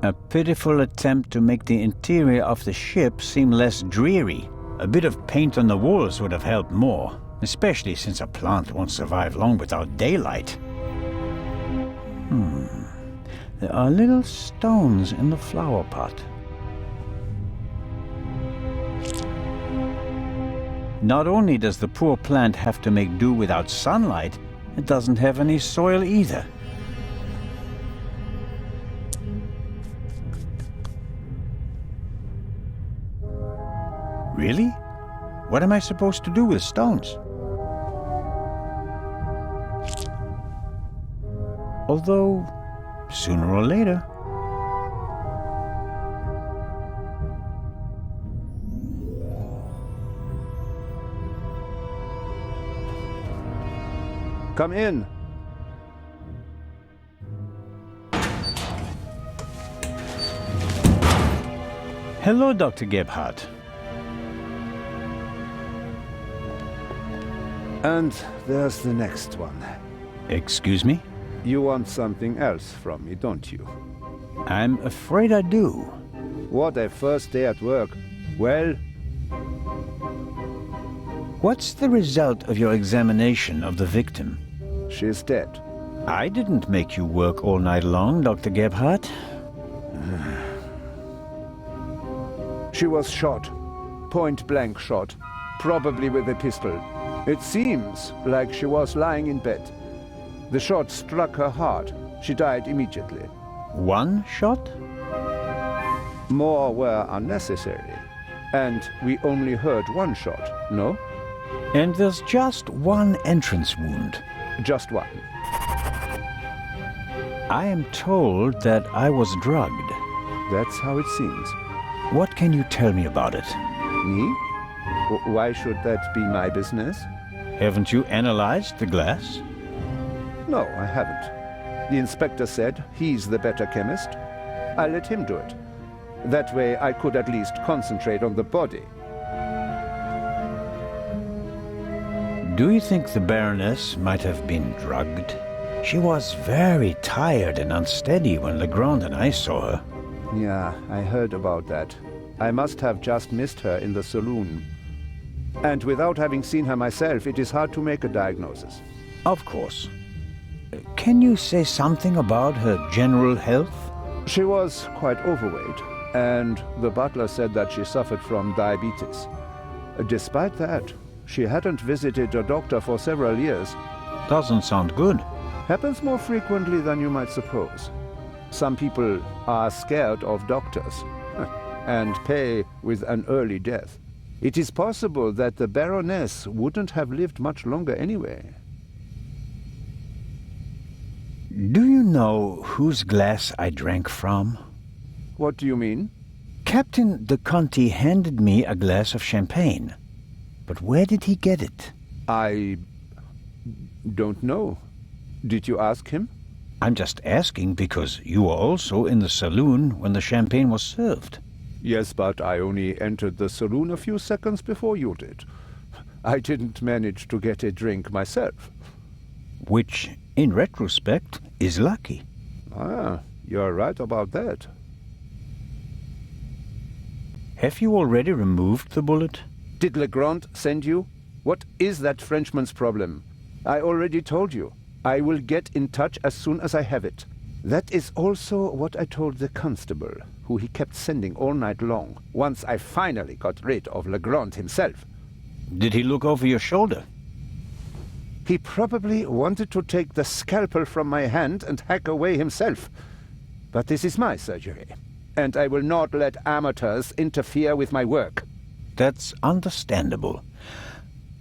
A pitiful attempt to make the interior of the ship seem less dreary. A bit of paint on the walls would have helped more, especially since a plant won't survive long without daylight. There are little stones in the flower pot. Not only does the poor plant have to make do without sunlight, it doesn't have any soil either. Really? What am I supposed to do with stones? Although, sooner or later... Come in. Hello, Dr. Gebhardt. And there's the next one. Excuse me? You want something else from me, don't you? I'm afraid I do. What a first day at work. Well, What's the result of your examination of the victim? she's dead. I didn't make you work all night long, Dr. Gebhardt. She was shot. Point-blank shot. Probably with a pistol. It seems like she was lying in bed. The shot struck her heart. She died immediately. One shot? More were unnecessary. And we only heard one shot, no? And there's just one entrance wound. Just one. I am told that I was drugged. That's how it seems. What can you tell me about it? Me? Why should that be my business? Haven't you analyzed the glass? No, I haven't. The inspector said he's the better chemist. I let him do it. That way I could at least concentrate on the body. Do you think the Baroness might have been drugged? She was very tired and unsteady when Legrand and I saw her. Yeah, I heard about that. I must have just missed her in the saloon. And without having seen her myself, it is hard to make a diagnosis. Of course. Can you say something about her general health? She was quite overweight, and the butler said that she suffered from diabetes. Despite that, she hadn't visited a doctor for several years. Doesn't sound good. Happens more frequently than you might suppose. Some people are scared of doctors and pay with an early death. It is possible that the Baroness wouldn't have lived much longer anyway. Do you know whose glass I drank from? What do you mean? Captain de Conti handed me a glass of champagne. But where did he get it? I don't know. Did you ask him? I'm just asking because you were also in the saloon when the champagne was served. Yes, but I only entered the saloon a few seconds before you did. I didn't manage to get a drink myself. Which, in retrospect, is lucky. Ah, you're right about that. Have you already removed the bullet? Did Legrand send you? What is that Frenchman's problem? I already told you. I will get in touch as soon as I have it. That is also what I told the constable, who he kept sending all night long, once I finally got rid of Legrand himself. Did he look over your shoulder? He probably wanted to take the scalpel from my hand and hack away himself. But this is my surgery, and I will not let amateurs interfere with my work. That's understandable.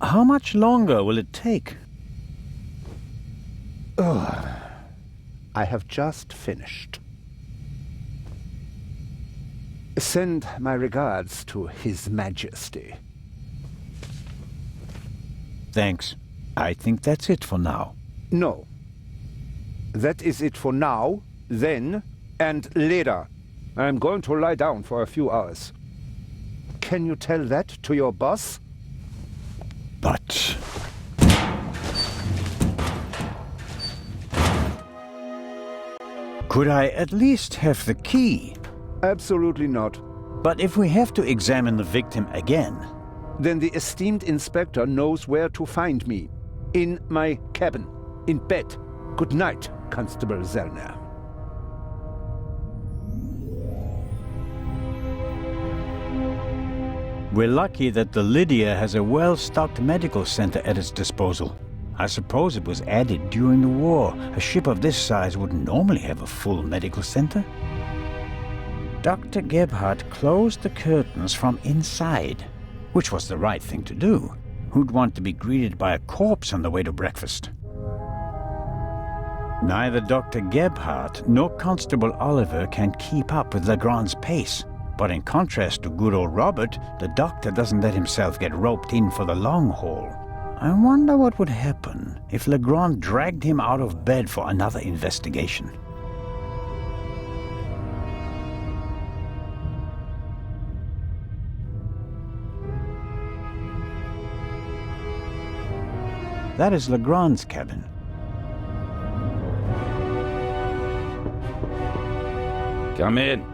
How much longer will it take? I have just finished. Send my regards to His Majesty. Thanks. I think that's it for now. No. That is it for now, then, and later. I'm going to lie down for a few hours. Can you tell that to your boss? But... Could I at least have the key? Absolutely not. But if we have to examine the victim again... Then the esteemed inspector knows where to find me. In my cabin. In bed. Good night, Constable Zellner. We're lucky that the Lydia has a well-stocked medical center at its disposal. I suppose it was added during the war. A ship of this size wouldn't normally have a full medical center. Dr. Gebhardt closed the curtains from inside, which was the right thing to do. Who'd want to be greeted by a corpse on the way to breakfast? Neither Dr. Gebhardt nor Constable Oliver can keep up with Legrand's pace. But in contrast to good old Robert, the doctor doesn't let himself get roped in for the long haul. I wonder what would happen if Legrand dragged him out of bed for another investigation. That is Legrand's cabin. Come in.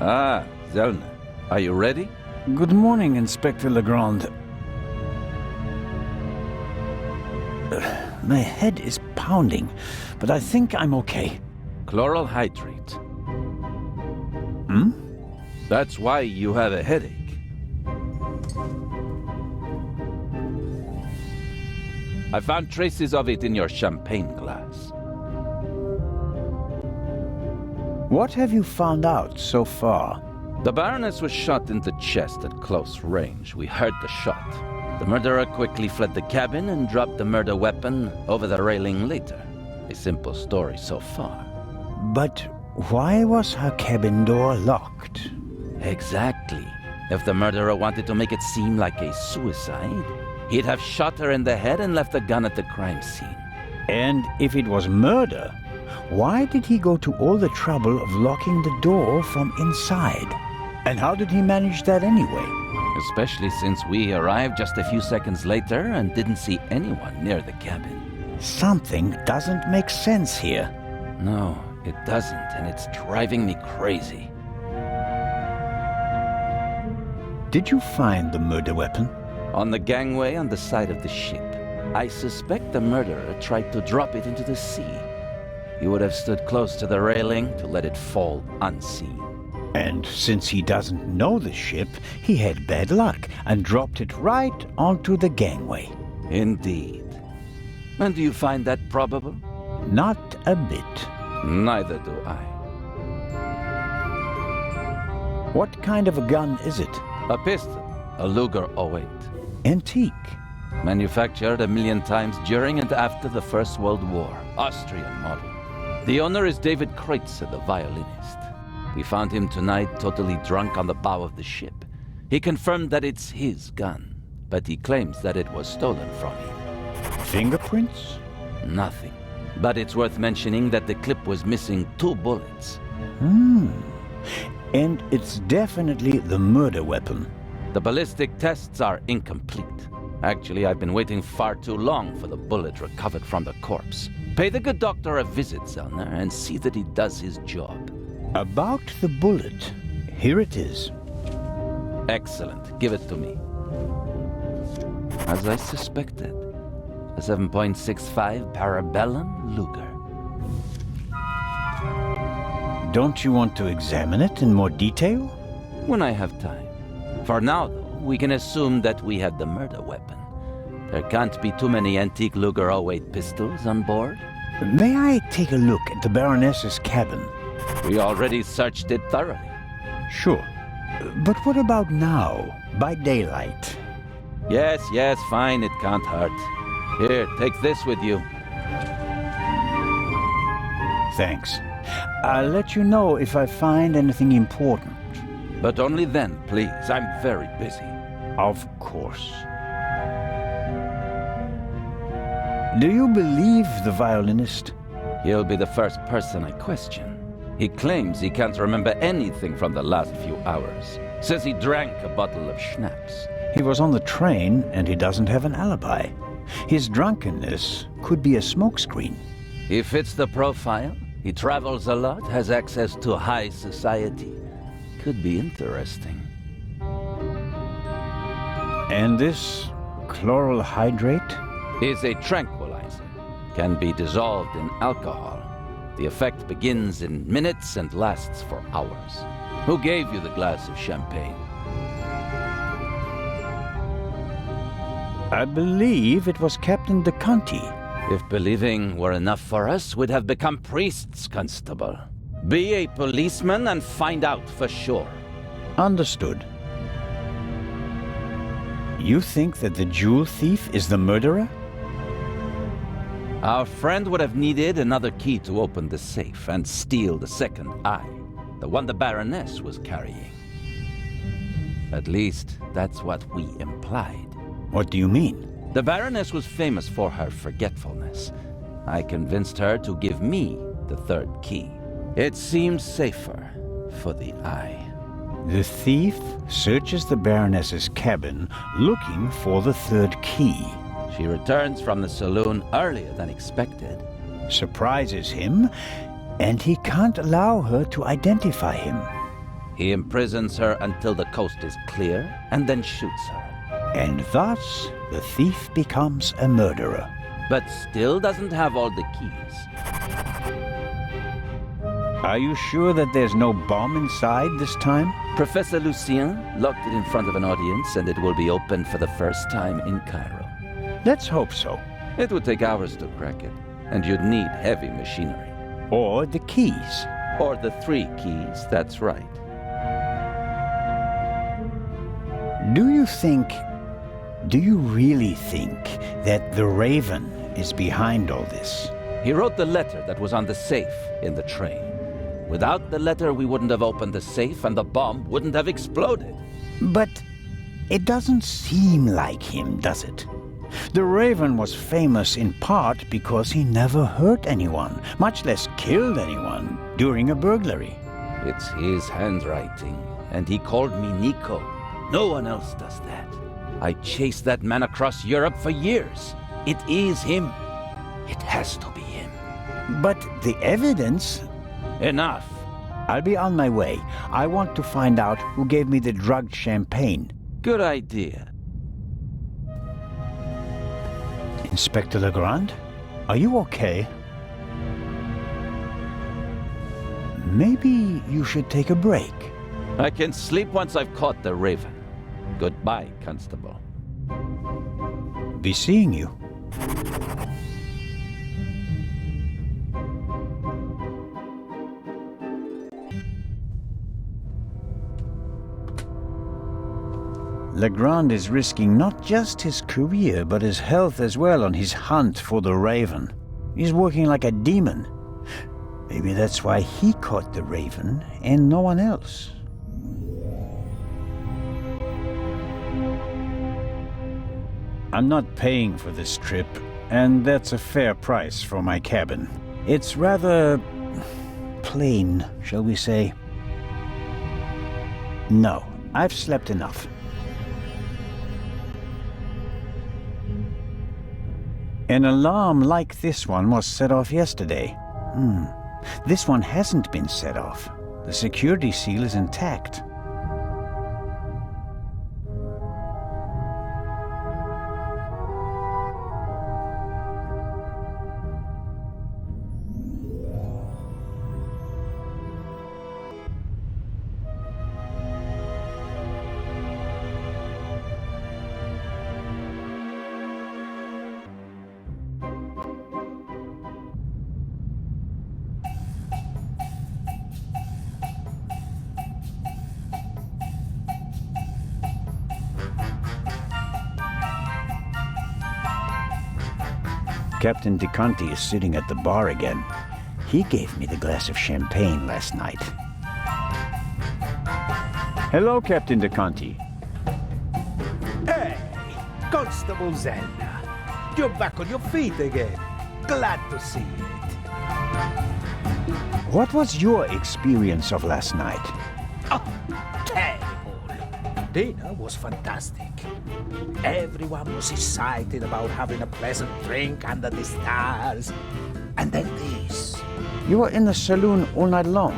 Ah, Zellner. Are you ready? Good morning, Inspector Legrand. My head is pounding, but I think I'm okay. Chloral hydrate. Hmm? That's why you have a headache. I found traces of it in your champagne glass. What have you found out so far? The Baroness was shot in the chest at close range. We heard the shot. The murderer quickly fled the cabin and dropped the murder weapon over the railing later. A simple story so far. But why was her cabin door locked? Exactly. If the murderer wanted to make it seem like a suicide, he'd have shot her in the head and left the gun at the crime scene. And if it was murder, why did he go to all the trouble of locking the door from inside? And how did he manage that anyway? Especially since we arrived just a few seconds later and didn't see anyone near the cabin. Something doesn't make sense here. No, it doesn't, and it's driving me crazy. Did you find the murder weapon? On the gangway on the side of the ship. I suspect the murderer tried to drop it into the sea. He would have stood close to the railing to let it fall unseen. And since he doesn't know the ship, he had bad luck and dropped it right onto the gangway. Indeed. And do you find that probable? Not a bit. Neither do I. What kind of a gun is it? A pistol, a Luger 08. Antique. Manufactured 1,000,000 times during and after the First World War. Austrian model. The owner is David Kreutzer, the violinist. We found him tonight totally drunk on the bow of the ship. He confirmed that it's his gun, but he claims that it was stolen from him. Fingerprints? Nothing. But it's worth mentioning that the clip was missing 2 bullets. And it's definitely the murder weapon. The ballistic tests are incomplete. Actually, I've been waiting far too long for the bullet recovered from the corpse. Pay the good doctor a visit, Zellner, and see that he does his job. About the bullet, here it is. Excellent. Give it to me. As I suspected, a 7.65 Parabellum Luger. Don't you want to examine it in more detail? When I have time. For now, though, we can assume that we had the murder weapon. There can't be too many antique Luger 08 pistols on board. May I take a look at the Baroness's cabin? We already searched it thoroughly. Sure. But what about now, by daylight? Yes, fine, it can't hurt. Here, take this with you. Thanks. I'll let you know if I find anything important. But only then, please. I'm very busy. Of course. Do you believe the violinist? He'll be the first person I question. He claims he can't remember anything from the last few hours. Says he drank a bottle of schnapps. He was on the train and he doesn't have an alibi. His drunkenness could be a smokescreen. He fits the profile. He travels a lot, has access to high society. Could be interesting. And this chloral hydrate? Is a tranquilizer. Can be dissolved in alcohol. The effect begins in minutes and lasts for hours. Who gave you the glass of champagne? I believe it was Captain De Conti. If believing were enough for us, we'd have become priests, Constable. Be a policeman and find out for sure. Understood. You think that the jewel thief is the murderer? Our friend would have needed another key to open the safe and steal the second eye, the one the Baroness was carrying. At least, that's what we implied. What do you mean? The Baroness was famous for her forgetfulness. I convinced her to give me the third key. It seems safer for the eye. The thief searches the Baroness's cabin looking for the third key. She returns from the saloon earlier than expected. Surprises him, and he can't allow her to identify him. He imprisons her until the coast is clear, and then shoots her. And thus, the thief becomes a murderer. But still doesn't have all the keys. Are you sure that there's no bomb inside this time? Professor Lucien locked it in front of an audience, and it will be opened for the first time in Cairo. Let's hope so. It would take hours to crack it, and you'd need heavy machinery. Or the keys. Or the 3 keys, that's right. Do you really think that the Raven is behind all this? He wrote the letter that was on the safe in the train. Without the letter, we wouldn't have opened the safe and the bomb wouldn't have exploded. But it doesn't seem like him, does it? The Raven was famous in part because he never hurt anyone, much less killed anyone, during a burglary. It's his handwriting, and he called me Nico. No one else does that. I chased that man across Europe for years. It is him. It has to be him. But the evidence... Enough. I'll be on my way. I want to find out who gave me the drugged champagne. Good idea. Inspector Legrand? Are you okay? Maybe you should take a break. I can sleep once I've caught the Raven. Goodbye, Constable. Be seeing you. Legrand is risking not just his career, but his health as well on his hunt for the Raven. He's working like a demon. Maybe that's why he caught the Raven and no one else. I'm not paying for this trip, and that's a fair price for my cabin. It's rather plain, shall we say. No, I've slept enough. An alarm like this one was set off yesterday. This one hasn't been set off. The security seal is intact. Captain De Conti is sitting at the bar again. He gave me the glass of champagne last night. Hello, Captain De Conti. Hey, Constable Zellner. You're back on your feet again. Glad to see it. What was your experience of last night? Oh, terrible. Dinner was fantastic. Everyone was excited about having a pleasant drink under the stars. And then this. You were in the saloon all night long.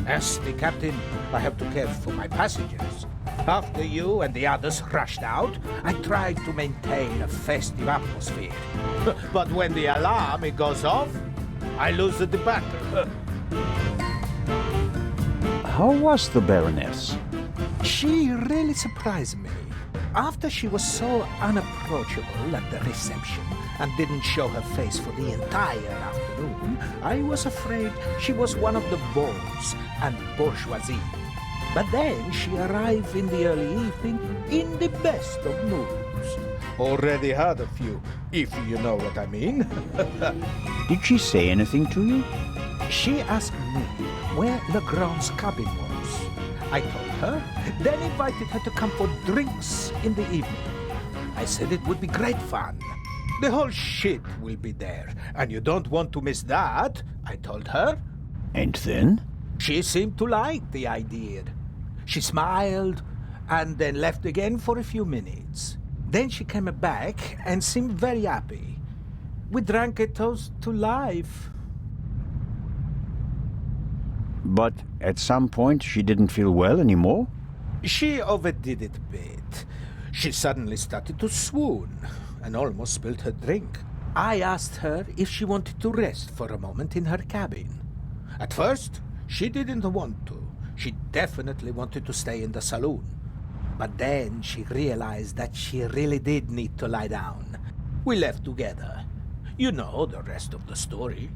As the captain, I have to care for my passengers. After you and the others rushed out, I tried to maintain a festive atmosphere. But when the alarm it goes off, I lose the battle. How was the Baroness? She really surprised me. After she was so unapproachable at the reception and didn't show her face for the entire afternoon, I was afraid she was one of the beaux and bourgeoisie. But then she arrived in the early evening in the best of moods. Already had a few, if you know what I mean. Did she say anything to you? She asked me where Legrand's cabin was. I told her, then invited her to come for drinks in the evening. I said it would be great fun. The whole ship will be there, and you don't want to miss that, I told her. And then? She seemed to like the idea. She smiled and then left again for a few minutes. Then she came back and seemed very happy. We drank a toast to life. But at some point she didn't feel well anymore? She overdid it a bit. She suddenly started to swoon and almost spilled her drink. I asked her if she wanted to rest for a moment in her cabin. At first, she didn't want to. She definitely wanted to stay in the saloon. But then she realized that she really did need to lie down. We left together. You know the rest of the story.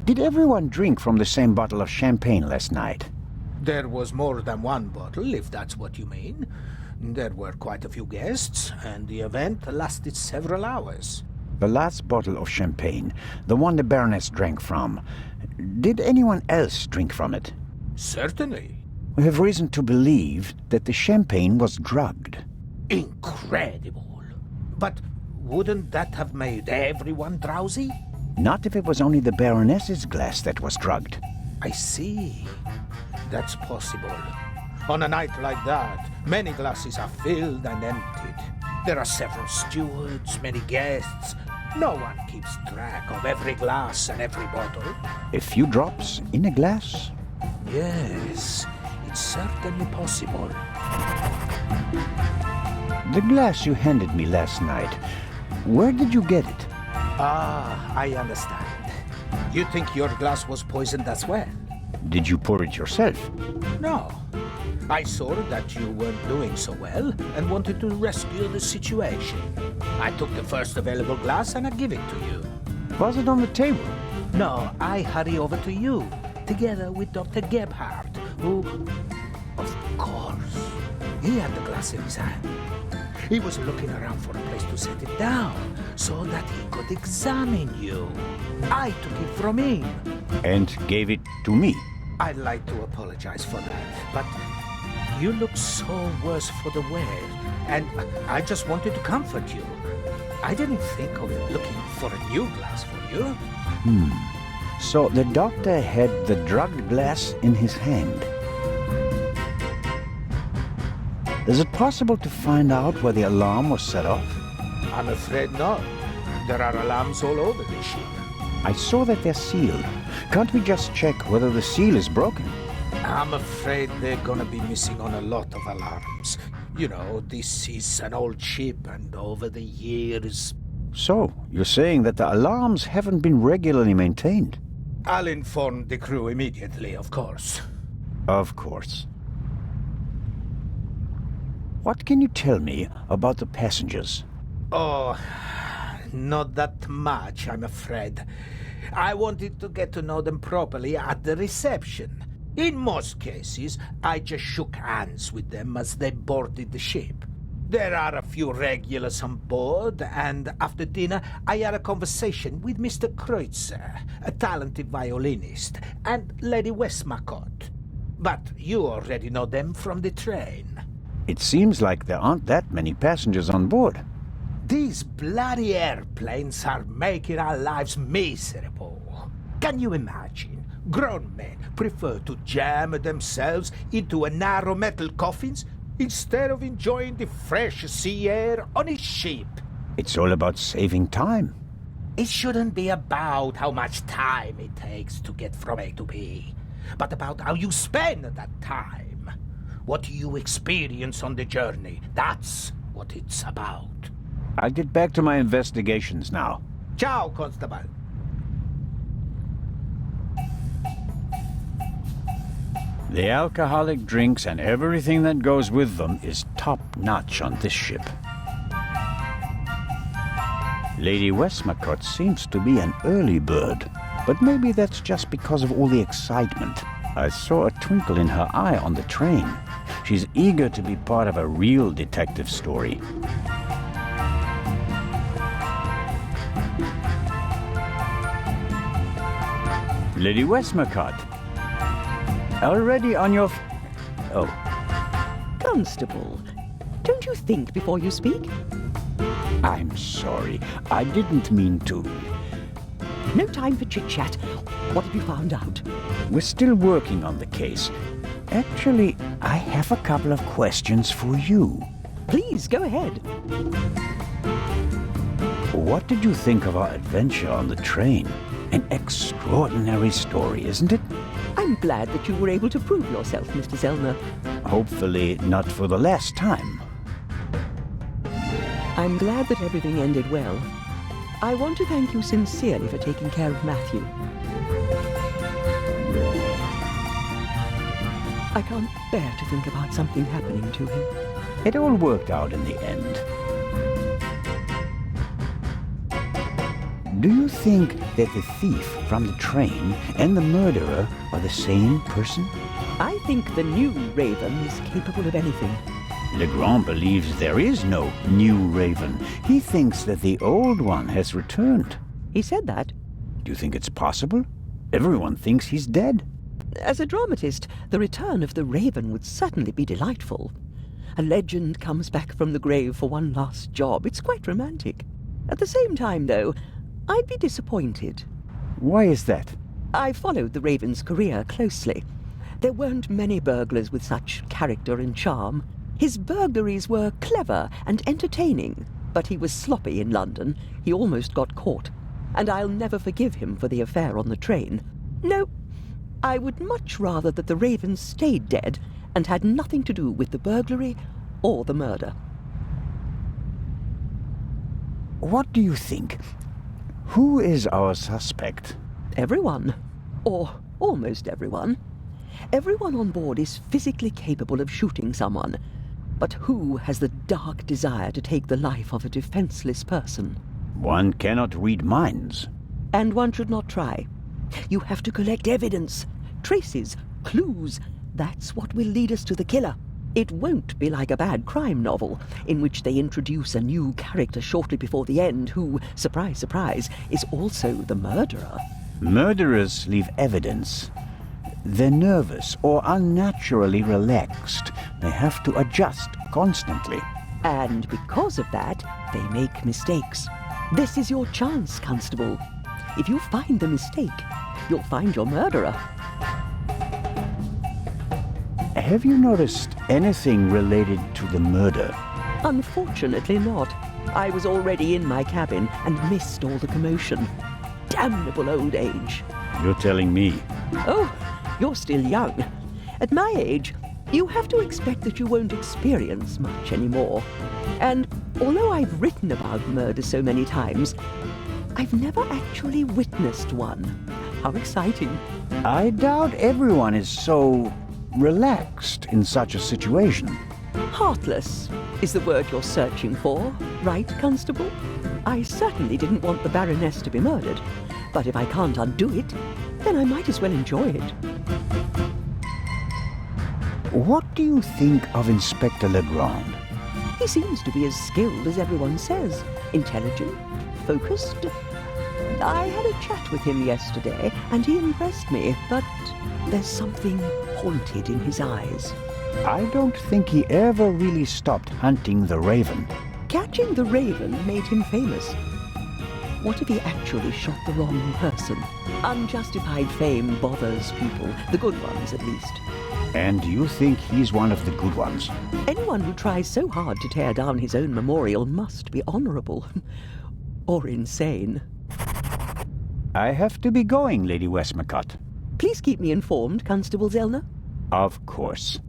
Did everyone drink from the same bottle of champagne last night? There was more than one bottle, if that's what you mean. There were quite a few guests, and the event lasted several hours. The last bottle of champagne, the one the Baroness drank from, did anyone else drink from it? Certainly. We have reason to believe that the champagne was drugged. Incredible. But wouldn't that have made everyone drowsy? Not if it was only the Baroness's glass that was drugged. I see. That's possible. On a night like that, many glasses are filled and emptied. There are several stewards, many guests. No one keeps track of every glass and every bottle. A few drops in a glass? Yes, it's certainly possible. The glass you handed me last night, where did you get it? Ah, I understand. You think your glass was poisoned as well? Did you pour it yourself? No. I saw that you weren't doing so well and wanted to rescue the situation. I took the first available glass and I give it to you. Was it on the table? No, I hurry over to you, together with Dr. Gebhardt, who, of course, he had the glass in his hand. He was looking around for a place to set it down so that he could examine you. I took it from him. And gave it to me? I'd like to apologize for that, but you look so worse for the wear, and I just wanted to comfort you. I didn't think of looking for a new glass for you. So the doctor had the drugged glass in his hand. Is it possible to find out where the alarm was set off? I'm afraid not. There are alarms all over the ship. I saw that they're sealed. Can't we just check whether the seal is broken? I'm afraid they're gonna be missing on a lot of alarms. You know, this is an old ship, and over the years... So, you're saying that the alarms haven't been regularly maintained? I'll inform the crew immediately, of course. Of course. What can you tell me about the passengers? Oh, not that much, I'm afraid. I wanted to get to know them properly at the reception. In most cases, I just shook hands with them as they boarded the ship. There are a few regulars on board, and after dinner, I had a conversation with Mr. Kreutzer, a talented violinist, and Lady Westmacott. But you already know them from the train. It seems like there aren't that many passengers on board. These bloody airplanes are making our lives miserable. Can you imagine? Grown men prefer to jam themselves into a narrow metal coffins instead of enjoying the fresh sea air on a ship. It's all about saving time. It shouldn't be about how much time it takes to get from A to B, but about how you spend that time. What you experience on the journey, that's what it's about. I'll get back to my investigations now. Ciao, Constable. The alcoholic drinks and everything that goes with them is top-notch on this ship. Lady Westmacott seems to be an early bird, but maybe that's just because of all the excitement. I saw a twinkle in her eye on the train. She's eager to be part of a real detective story. Lady Westmacott, already on your... Oh. Constable, don't you think before you speak? I'm sorry. I didn't mean to. No time for chit-chat. What have you found out? We're still working on the case. Actually, I have a couple of questions for you. Please, go ahead. What did you think of our adventure on the train? An extraordinary story, isn't it? I'm glad that you were able to prove yourself, Mr. Zellner. Hopefully not for the last time. I'm glad that everything ended well. I want to thank you sincerely for taking care of Matthew. I can't bear to think about something happening to him. It all worked out in the end. Do you think that the thief from the train and the murderer are the same person? I think the new Raven is capable of anything. Legrand believes there is no new Raven. He thinks that the old one has returned. He said that. Do you think it's possible? Everyone thinks he's dead. As a dramatist, the return of the Raven would certainly be delightful. A legend comes back from the grave for one last job. It's quite romantic. At the same time, though, I'd be disappointed. Why is that? I followed the Raven's career closely. There weren't many burglars with such character and charm. His burglaries were clever and entertaining, but he was sloppy in London. He almost got caught. And I'll never forgive him for the affair on the train. No, I would much rather that the Raven stayed dead and had nothing to do with the burglary or the murder. What do you think? Who is our suspect? Everyone. Or almost everyone. Everyone on board is physically capable of shooting someone. But who has the dark desire to take the life of a defenseless person? One cannot read minds. And one should not try. You have to collect evidence, traces, clues. That's what will lead us to the killer. It won't be like a bad crime novel, in which they introduce a new character shortly before the end who, surprise, surprise, is also the murderer. Murderers leave evidence. They're nervous or unnaturally relaxed. They have to adjust constantly. And because of that, they make mistakes. This is your chance, Constable. If you find the mistake, you'll find your murderer. Have you noticed anything related to the murder? Unfortunately not. I was already in my cabin and missed all the commotion. Damnable old age. You're telling me. Oh, you're still young. At my age, you have to expect that you won't experience much anymore. And although I've written about murder so many times, I've never actually witnessed one. How exciting. I doubt everyone is so relaxed in such a situation. Heartless is the word you're searching for, right, Constable? I certainly didn't want the Baroness to be murdered, but if I can't undo it, then I might as well enjoy it. What do you think of Inspector Legrand? He seems to be as skilled as everyone says. Intelligent, focused. I had a chat with him yesterday, and he impressed me, but there's something haunted in his eyes. I don't think he ever really stopped hunting the Raven. Catching the Raven made him famous. What if he actually shot the wrong person? Unjustified fame bothers people, the good ones at least. And you think he's one of the good ones? Anyone who tries so hard to tear down his own memorial must be honorable. Or insane. I have to be going, Lady Westmacott. Please keep me informed, Constable Zellner. Of course.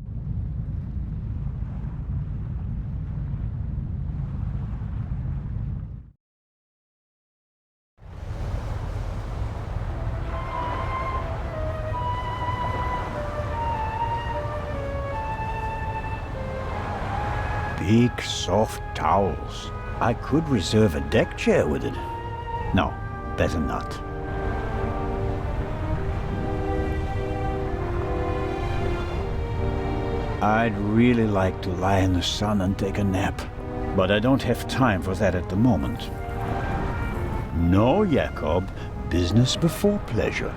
Big, soft towels. I could reserve a deck chair with it. No, better not. I'd really like to lie in the sun and take a nap, but I don't have time for that at the moment. No, Jacob, business before pleasure.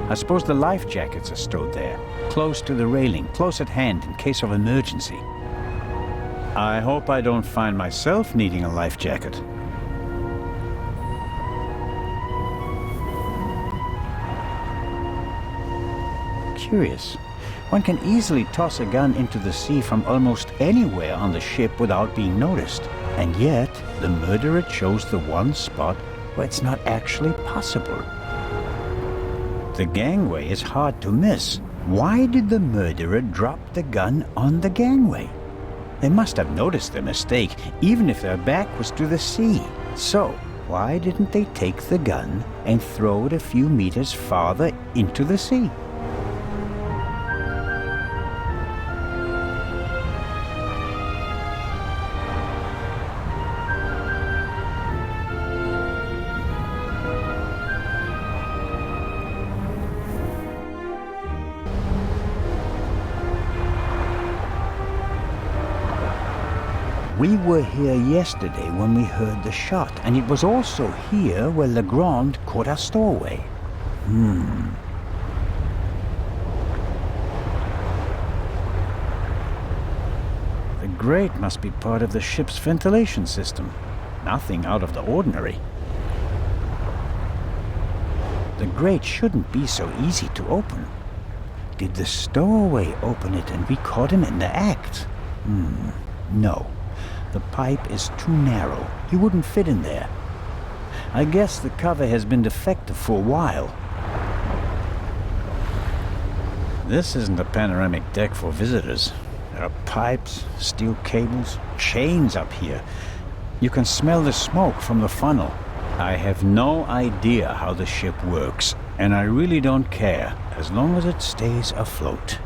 I suppose the life jackets are stowed there, close to the railing, close at hand in case of emergency. I hope I don't find myself needing a life jacket. Curious. One can easily toss a gun into the sea from almost anywhere on the ship without being noticed. And yet, the murderer chose the one spot where it's not actually possible. The gangway is hard to miss. Why did the murderer drop the gun on the gangway? They must have noticed their mistake, even if their back was to the sea. So, why didn't they take the gun and throw it a few meters farther into the sea? We were here yesterday when we heard the shot, and it was also here where Legrand caught our stowaway. The grate must be part of the ship's ventilation system. Nothing out of the ordinary. The grate shouldn't be so easy to open. Did the stowaway open it and we caught him in the act? No. The pipe is too narrow. He wouldn't fit in there. I guess the cover has been defective for a while. This isn't a panoramic deck for visitors. There are pipes, steel cables, chains up here. You can smell the smoke from the funnel. I have no idea how the ship works, and I really don't care, as long as it stays afloat.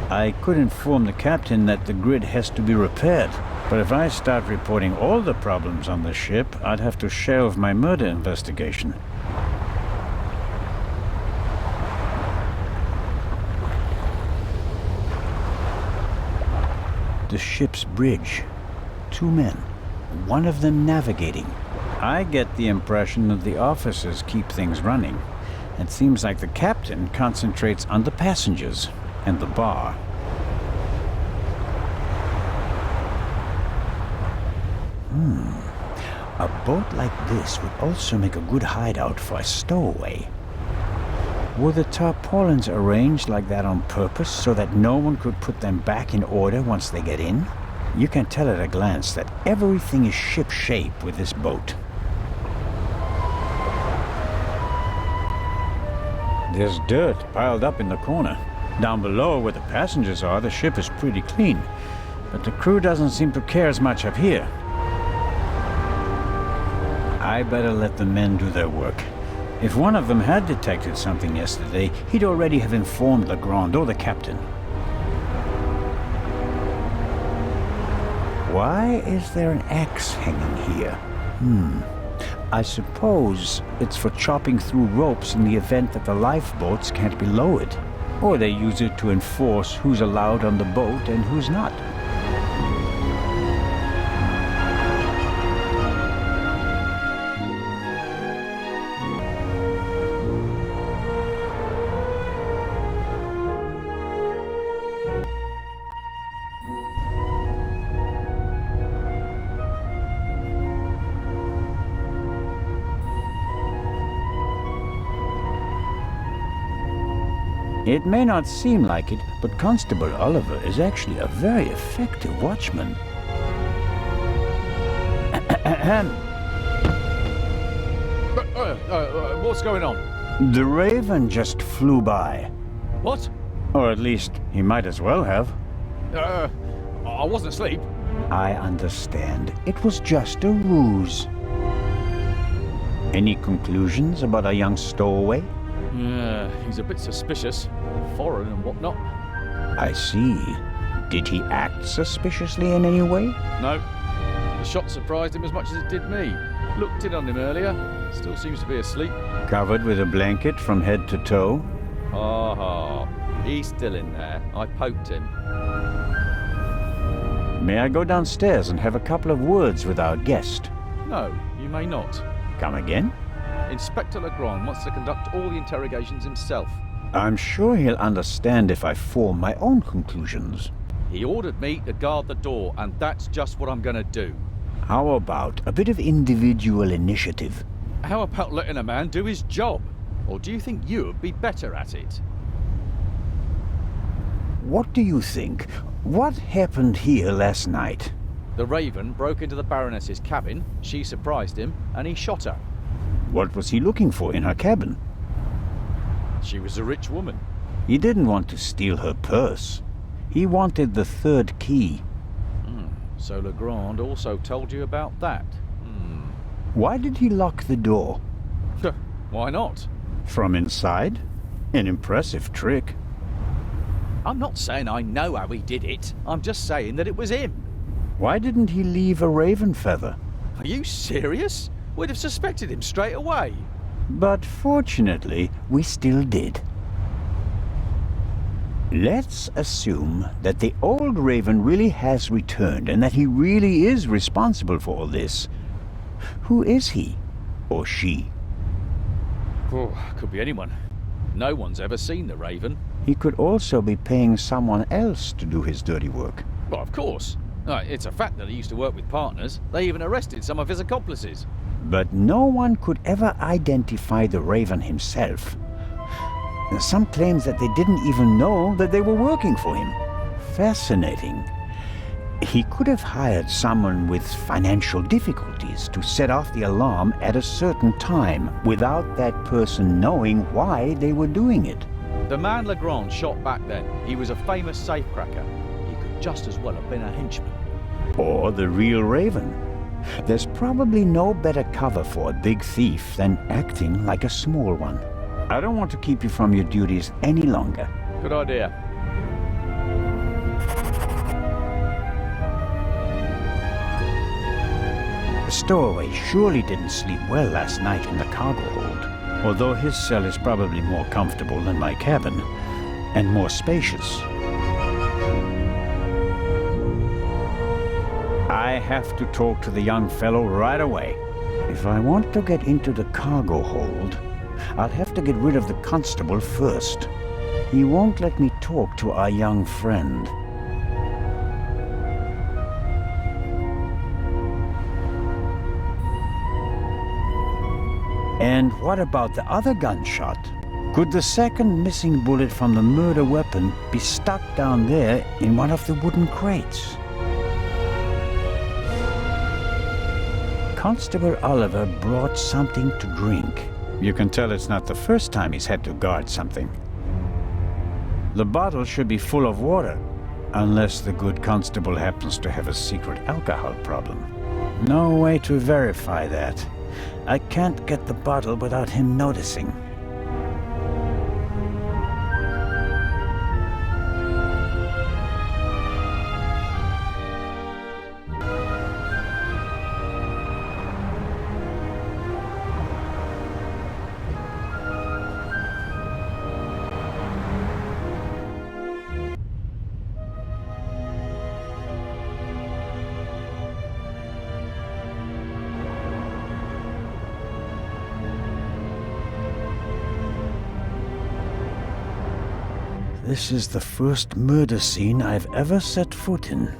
I could inform the captain that the grid has to be repaired, but if I start reporting all the problems on the ship, I'd have to shelve my murder investigation. The ship's bridge. 2 men, one of them navigating. I get the impression that the officers keep things running. It seems like the captain concentrates on the passengers and the bar. A boat like this would also make a good hideout for a stowaway. Were the tarpaulins arranged like that on purpose so that no one could put them back in order once they get in? You can tell at a glance that everything is ship-shape with this boat. There's dirt piled up in the corner. Down below where the passengers are, the ship is pretty clean. But the crew doesn't seem to care as much up here. I better let the men do their work. If one of them had detected something yesterday, he'd already have informed Legrand or the captain. Why is there an axe hanging here? I suppose it's for chopping through ropes in the event that the lifeboats can't be lowered. Or they use it to enforce who's allowed on the boat and who's not. It may not seem like it, but Constable Oliver is actually a very effective watchman. What's going on? The Raven just flew by. What? Or at least, he might as well have. I wasn't asleep. I understand. It was just a ruse. Any conclusions about our young stowaway? Yeah, he's a bit suspicious. Foreign and whatnot. I see. Did he act suspiciously in any way? No. The shot surprised him as much as it did me. Looked in on him earlier. Still seems to be asleep. Covered with a blanket from head to toe? Ah, he's still in there. I poked him. May I go downstairs and have a couple of words with our guest? No, you may not. Come again? Inspector Legrand wants to conduct all the interrogations himself. I'm sure he'll understand if I form my own conclusions. He ordered me to guard the door, and that's just what I'm gonna do. How about a bit of individual initiative? How about letting a man do his job? Or do you think you'd be better at it? What do you think? What happened here last night? The Raven broke into the Baroness's cabin, she surprised him, and he shot her. What was he looking for in her cabin? She was a rich woman. He didn't want to steal her purse. He wanted the third key. So Legrand also told you about that? Why did he lock the door? Why not? From inside? An impressive trick. I'm not saying I know how he did it. I'm just saying that it was him. Why didn't he leave a raven feather? Are you serious? We'd have suspected him straight away. But fortunately, we still did. Let's assume that the old Raven really has returned and that he really is responsible for all this. Who is he? Or she? Oh, could be anyone. No one's ever seen the Raven. He could also be paying someone else to do his dirty work. Well, of course. It's a fact that he used to work with partners. They even arrested some of his accomplices. But no one could ever identify the Raven himself. Some claims that they didn't even know that they were working for him. Fascinating. He could have hired someone with financial difficulties to set off the alarm at a certain time without that person knowing why they were doing it. The man Legrand shot back then, he was a famous safecracker. He could just as well have been a henchman. Or the real Raven. There's probably no better cover for a big thief than acting like a small one. I don't want to keep you from your duties any longer. Good idea. The stowaway surely didn't sleep well last night in the cargo hold, although his cell is probably more comfortable than my cabin, and more spacious. I have to talk to the young fellow right away. If I want to get into the cargo hold, I'll have to get rid of the constable first. He won't let me talk to our young friend. And what about the other gunshot? Could the second missing bullet from the murder weapon be stuck down there in one of the wooden crates? Constable Oliver brought something to drink. You can tell it's not the first time he's had to guard something. The bottle should be full of water, unless the good constable happens to have a secret alcohol problem. No way to verify that. I can't get the bottle without him noticing. This is the first murder scene I've ever set foot in.